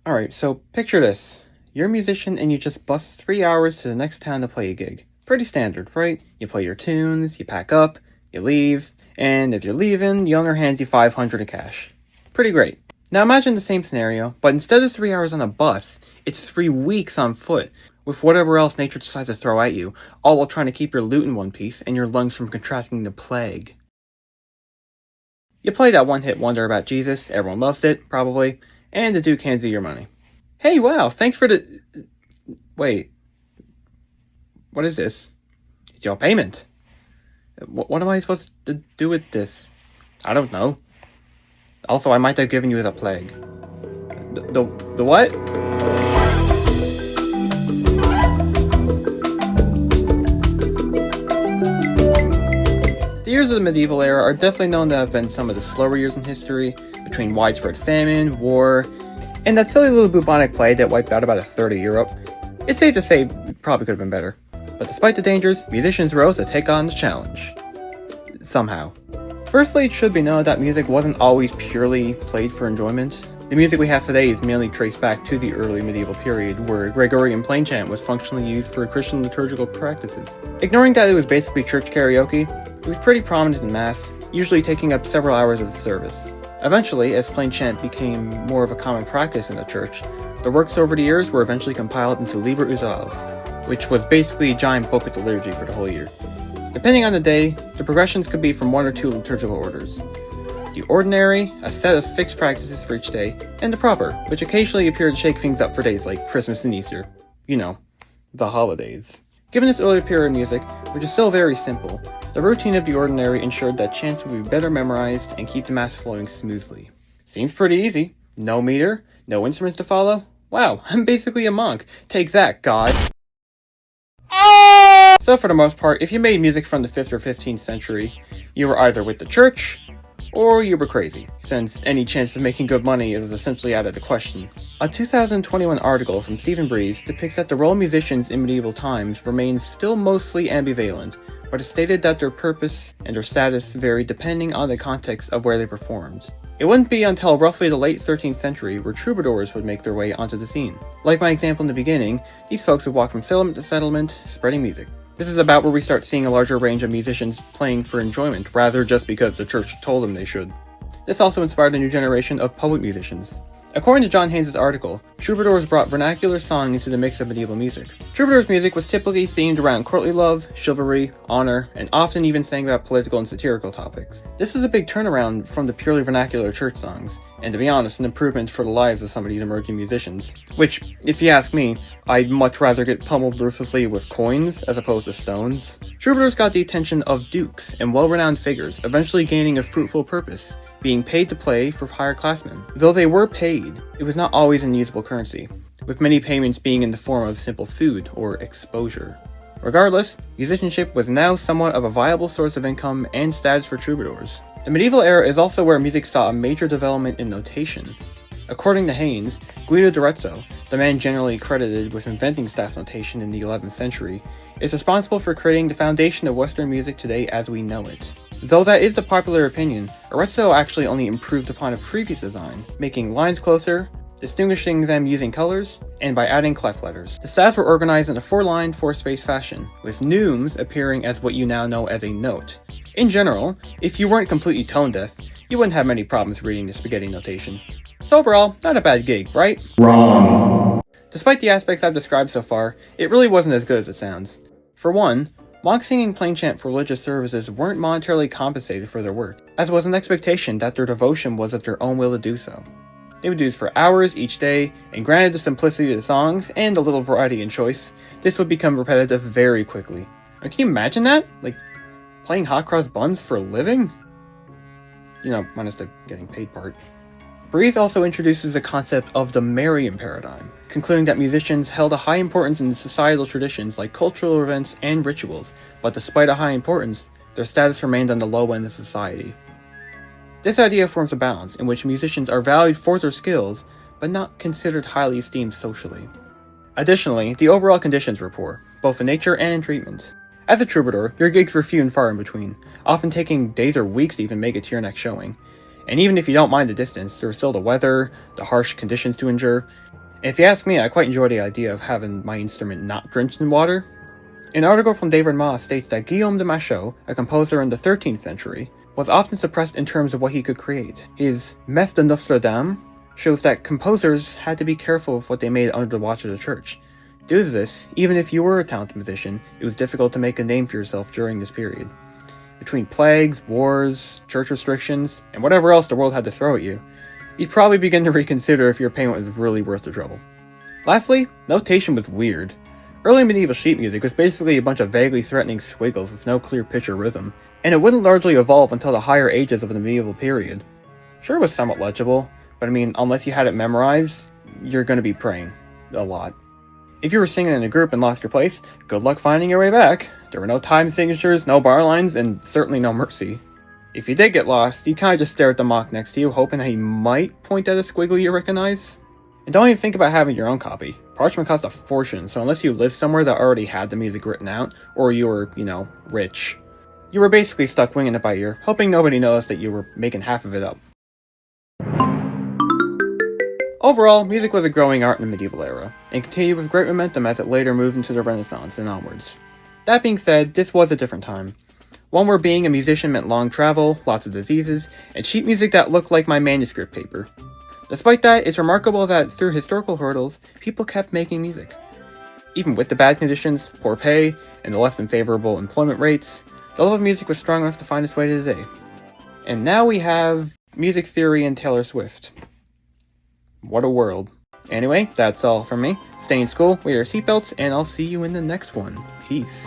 Alright, so picture this. You're a musician and you just bust 3 hours to the next town to play a gig. Pretty standard, right? You play your tunes, you pack up, you leave, and as you're leaving, the owner hands you $500 in cash. Pretty great. Now imagine the same scenario, but instead of 3 hours on a bus, it's 3 weeks on foot, with whatever else nature decides to throw at you, all while trying to keep your loot in one piece and your lungs from contracting the plague. You play that one-hit wonder about Jesus, everyone loves it, probably, and the Duke hands you your money. Hey, wow, thanks for the... Wait. What is this? It's your payment. What am I supposed to do with this? I don't know. Also, I might have given you the plague. The what? The years of the medieval era are definitely known to have been some of the slower years in history, between widespread famine, war, and that silly little bubonic plague that wiped out about a third of Europe. It's safe to say it probably could have been better. But despite the dangers, musicians rose to take on the challenge. Somehow. Firstly, it should be known that music wasn't always purely played for enjoyment. The music we have today is mainly traced back to the early medieval period, where Gregorian plain chant was functionally used for Christian liturgical practices. Ignoring that it was basically church karaoke, it was pretty prominent in Mass, usually taking up several hours of the service. Eventually, as plain chant became more of a common practice in the church, the works over the years were eventually compiled into Liber Usalis, which was basically a giant book with the liturgy for the whole year. Depending on the day, the progressions could be from 1 or 2 liturgical orders. The ordinary, a set of fixed practices for each day, and the proper, which occasionally appeared to shake things up for days like Christmas and Easter. You know, the holidays. Given this earlier period of music, which is still very simple, the routine of the ordinary ensured that chants would be better memorized and keep the Mass flowing smoothly. Seems pretty easy. No meter, no instruments to follow. Wow, I'm basically a monk. Take that, God. So for the most part, if you made music from the 5th or 15th century, you were either with the church, or you were crazy, since any chance of making good money is essentially out of the question. A 2021 article from Stephen Breeze depicts that the role of musicians in medieval times remains still mostly ambivalent, but it's stated that their purpose and their status varied depending on the context of where they performed. It wouldn't be until roughly the late 13th century where troubadours would make their way onto the scene. Like my example in the beginning, these folks would walk from settlement to settlement, spreading music. This is about where we start seeing a larger range of musicians playing for enjoyment, rather just because the church told them they should. This also inspired a new generation of public musicians. According to John Haynes' article, troubadours brought vernacular song into the mix of medieval music. Troubadours' music was typically themed around courtly love, chivalry, honor, and often even sang about political and satirical topics. This is a big turnaround from the purely vernacular church songs, and to be honest, an improvement for the lives of some of these emerging musicians. Which, if you ask me, I'd much rather get pummeled ruthlessly with coins as opposed to stones. Troubadours got the attention of dukes and well-renowned figures, eventually gaining a fruitful purpose, being paid to play for higher classmen. Though they were paid, it was not always in usable currency, with many payments being in the form of simple food or exposure. Regardless, musicianship was now somewhat of a viable source of income and status for troubadours. The medieval era is also where music saw a major development in notation. According to Haynes, Guido d'Arezzo, the man generally credited with inventing staff notation in the 11th century, is responsible for creating the foundation of Western music today as we know it. Though that is the popular opinion, Arezzo actually only improved upon a previous design, making lines closer, distinguishing them using colors, and by adding clef letters. The staffs were organized in a 4-line, 4-space fashion, with neumes appearing as what you now know as a note. In general, if you weren't completely tone deaf, you wouldn't have many problems reading the spaghetti notation. So overall, not a bad gig, right? Wrong. Despite the aspects I've described so far, it really wasn't as good as it sounds. For one, monks singing plain chant for religious services weren't monetarily compensated for their work, as was an expectation that their devotion was of their own will to do so. They would do this for hours each day, and granted the simplicity of the songs and a little variety in choice, this would become repetitive very quickly. Can you imagine that? Like, playing hot cross buns for a living? You know, minus the getting paid part. Breeze also introduces the concept of the Marian paradigm, concluding that musicians held a high importance in societal traditions like cultural events and rituals, but despite a high importance, their status remained on the low end of society. This idea forms a balance in which musicians are valued for their skills, but not considered highly esteemed socially. Additionally, the overall conditions were poor, both in nature and in treatment. As a troubadour, your gigs were few and far in between, often taking days or weeks to even make it to your next showing. And even if you don't mind the distance, there's still the weather, the harsh conditions to endure. And if you ask me, I quite enjoy the idea of having my instrument not drenched in water. An article from David Moss states that Guillaume de Machaut, a composer in the 13th century, was often suppressed in terms of what he could create. His Messe de Notre Dame shows that composers had to be careful of what they made under the watch of the church. Due to this, even if you were a talented musician, it was difficult to make a name for yourself during this period. Between plagues, wars, church restrictions, and whatever else the world had to throw at you, you'd probably begin to reconsider if your payment was really worth the trouble. Lastly, notation was weird. Early medieval sheet music was basically a bunch of vaguely threatening squiggles with no clear pitch or rhythm, and it wouldn't largely evolve until the higher ages of the medieval period. Sure, it was somewhat legible, but I mean, unless you had it memorized, you're gonna be praying a lot. If you were singing in a group and lost your place, good luck finding your way back. There were no time signatures, no bar lines, and certainly no mercy. If you did get lost, you kinda just stare at the monk next to you, hoping that he might point at a squiggly you recognize. And don't even think about having your own copy. Parchment costs a fortune, so unless you lived somewhere that already had the music written out, or you were, rich, you were basically stuck winging it by ear, hoping nobody noticed that you were making half of it up. Overall, music was a growing art in the medieval era, and continued with great momentum as it later moved into the Renaissance and onwards. That being said, this was a different time. One where being a musician meant long travel, lots of diseases, and sheet music that looked like my manuscript paper. Despite that, it's remarkable that through historical hurdles, people kept making music. Even with the bad conditions, poor pay, and the less than favorable employment rates, the love of music was strong enough to find its way to today. And now we have music theory and Taylor Swift. What a world. Anyway, that's all from me. Stay in school, wear your seatbelts, and I'll see you in the next one. Peace.